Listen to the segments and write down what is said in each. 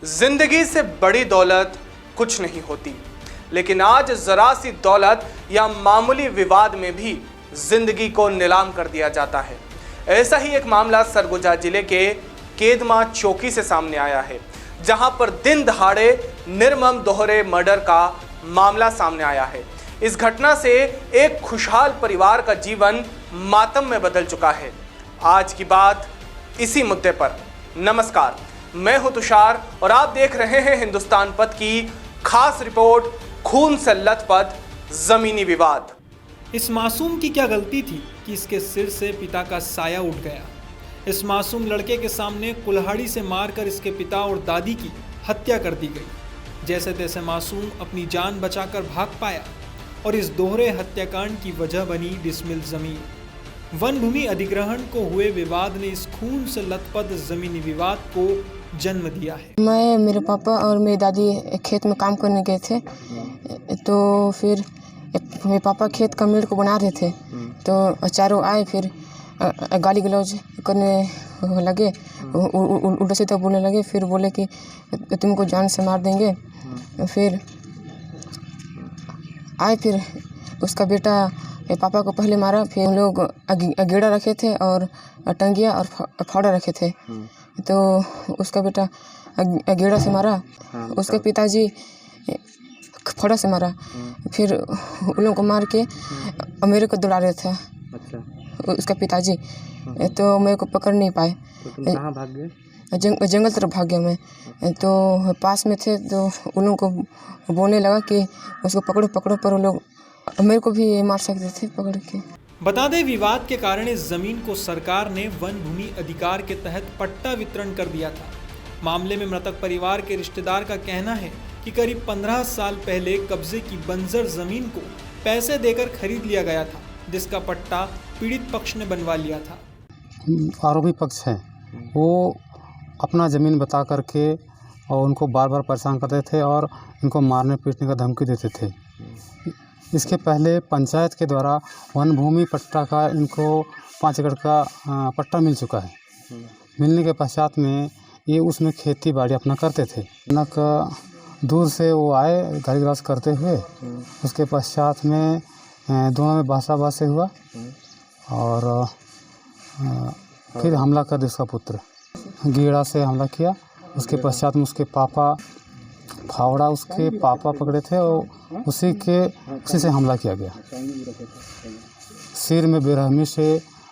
जिंदगी से बड़ी दौलत कुछ नहीं होती, लेकिन आज जरा सी दौलत या मामूली विवाद में भी जिंदगी को नीलाम कर दिया जाता है। ऐसा ही एक मामला सरगुजा जिले के केदमा चौकी से सामने आया है, जहां पर दिन दहाड़े निर्मम दोहरे मर्डर का मामला सामने आया है। इस घटना से एक खुशहाल परिवार का जीवन मातम में बदल चुका है। आज की बात इसी मुद्दे पर। नमस्कार, मैं हूं तुषार और आप देख रहे हैं हिंदुस्तान पथ की खास रिपोर्ट खून से लथपथ जमीनी विवाद। इस मासूम की क्या गलती थी कि इसके सिर से पिता का साया उठ गया। इस मासूम लड़के के सामने कुल्हाड़ी से मारकर इसके पिता और दादी की हत्या कर दी गई। जैसे तैसे मासूम अपनी जान बचाकर भाग पाया और इस दोहरे हत्याकांड की वजह बनी डिसमिल जमीन। वन भूमि अधिग्रहण को हुए विवाद ने इस खून से लथपथ जमीनी विवाद को जन्म दिया है। मैं, मेरे पापा और मेरी दादी खेत में काम करने गए थे, तो फिर मेरे पापा खेत का मेड़ को बना रहे थे, तो चारों आए, फिर गाली गलौज करने लगे, उल्टा सीधा बोलने लगे। फिर बोले कि तुमको जान से मार देंगे। फिर आए, फिर उसका बेटा पापा को पहले मारा, फिर हम लोग अगेड़ा रखे थे और टंगिया और फावड़ा रखे थे, तो उसका बेटा अगेड़ा से मारा, उसके पिताजी फावड़ा से मारा। फिर उन लोगों को मार के मेरे को दौड़ा रहे थे। अच्छा। उसका पिताजी, तो मेरे को पकड़ नहीं पाए। तो तुम कहाँ भाग गए? जंगल तरफ भाग गया मैं। तो पास में थे, तो उन लोगों को बोलने लगा कि उसको पकड़ो पकड़ो, पर वो लोग मेरे को भी मार सकते थे पकड़ के। बता दें, विवाद के कारण इस जमीन को सरकार ने वन भूमि अधिकार के तहत पट्टा वितरण कर दिया था। मामले में मृतक परिवार के रिश्तेदार का कहना है कि करीब 15 साल पहले कब्जे की बंजर जमीन को पैसे देकर खरीद लिया गया था, जिसका पट्टा पीड़ित पक्ष ने बनवा लिया था। आरोपी पक्ष है, वो अपना ज़मीन बता करके और उनको बार बार परेशान करते थे और इनको मारने पीटने का धमकी देते थे। इसके पहले पंचायत के द्वारा वन भूमि पट्टा का इनको 5 एकड़ का पट्टा मिल चुका है। मिलने के पश्चात में ये उसमें खेती बाड़ी अपना करते थे। दूर से वो आए गाली गलौज करते हुए। उसके पश्चात में दोनों में बहसा हुआ और फिर हमला कर दिया। उसका पुत्र गेड़ा से हमला किया। उसके पश्चात में उसके पापा फावड़ा उसके पापा पकड़े थे और उसी से हमला किया गया। सिर में बेरहमी से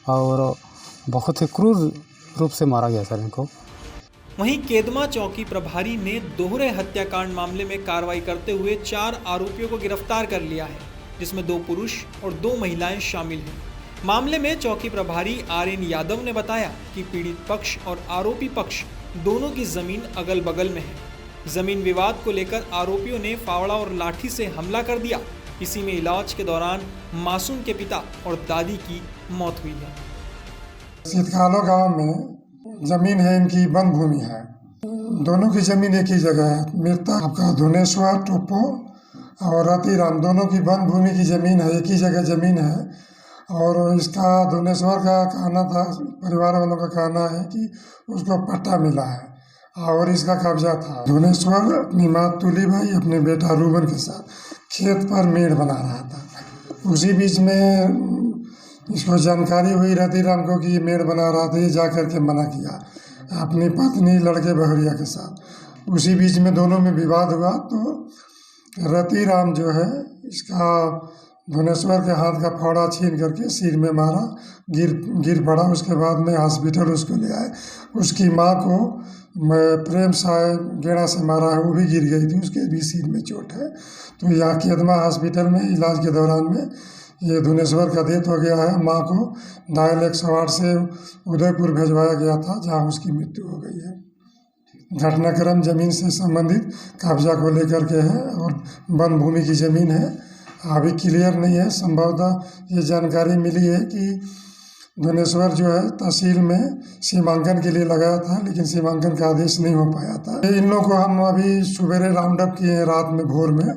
और बहुत ही क्रूर रूप से मारा गया सर इनको। वहीं केदमा चौकी प्रभारी ने दोहरे हत्याकांड मामले में कार्रवाई करते हुए 4 आरोपियों को गिरफ्तार कर लिया है, जिसमें 2 पुरुष और 2 महिलाएं शामिल हैं। मामले में चौकी प्रभारी RN यादव ने बताया कि पीड़ित पक्ष और आरोपी पक्ष दोनों की जमीन अगल बगल में है। जमीन विवाद को लेकर आरोपियों ने फावड़ा और लाठी से हमला कर दिया। इसी में इलाज के दौरान मासूम के पिता और दादी की मौत हुई है। सीतकालो गांव में जमीन है, इनकी वन भूमि है। दोनों की जमीन एक ही जगह है। मृतक आपका धुनेश्वर टोपो और रतिराम, दोनों की वन भूमि की जमीन है, एक ही जगह जमीन है। और इसका धुनेश्वर का कहना था, परिवार वालों का कहना है कि उसको पट्टा मिला है और इसका कब्जा था। धुनेश्वर अपनी माँ तुली भाई अपने बेटा रूबन के साथ खेत पर मेड़ बना रहा था। उसी बीच में इसको जानकारी हुई रतिराम को कि ये मेड़ बना रहा था। ये जा कर के मना किया अपनी पत्नी लड़के बहरिया के साथ। उसी बीच में दोनों में विवाद हुआ, तो रतिराम जो है इसका धुनेश्वर के हाथ का फावड़ा छीन करके सिर में मारा, गिर पड़ा। उसके बाद में हॉस्पिटल उसको ले आए। उसकी माँ को प्रेम सा गेड़ा से मारा है, वो भी गिर गई थी, उसके भी सिर में चोट है। तो यहाँ केदमा हॉस्पिटल में इलाज के दौरान में ये धुनेश्वर का डेथ हो गया है। माँ को डायल 108 से उदयपुर भिजवाया गया था, जहाँ उसकी मृत्यु हो गई है। घटनाक्रम जमीन से संबंधित कब्जा को लेकर के है और वन भूमि की जमीन है। अभी क्लियर नहीं है, संभवतः ये जानकारी मिली है कि धुनेश्वर जो है तहसील में सीमांकन के लिए लगाया था, लेकिन सीमांकन का आदेश नहीं हो पाया था। इन लोगों को हम अभी सुबेरे राउंड अप किए हैं, रात में भोर में,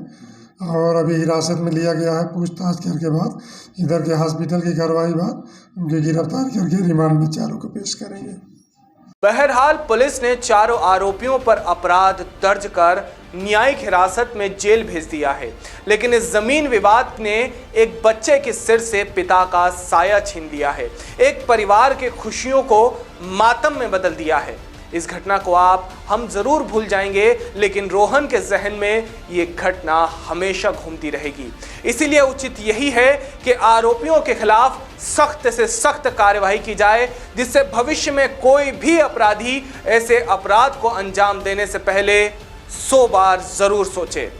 और अभी हिरासत में लिया गया है। पूछताछ करके बाद इधर के हॉस्पिटल की कार्रवाई बाद उनकी गिरफ्तार करके रिमांड में चारों को पेश करेंगे। बहरहाल पुलिस ने चारों आरोपियों पर अपराध दर्ज कर न्यायिक हिरासत में जेल भेज दिया है, लेकिन इस जमीन विवाद ने एक बच्चे के सिर से पिता का साया छीन लिया है, एक परिवार के खुशियों को मातम में बदल दिया है। इस घटना को हम जरूर भूल जाएंगे, लेकिन रोहन के जहन में ये घटना हमेशा घूमती रहेगी। इसीलिए उचित यही है कि आरोपियों के खिलाफ सख्त से सख्त कार्रवाई की जाए, जिससे भविष्य में कोई भी अपराधी ऐसे अपराध को अंजाम देने से पहले 100 बार जरूर सोचे।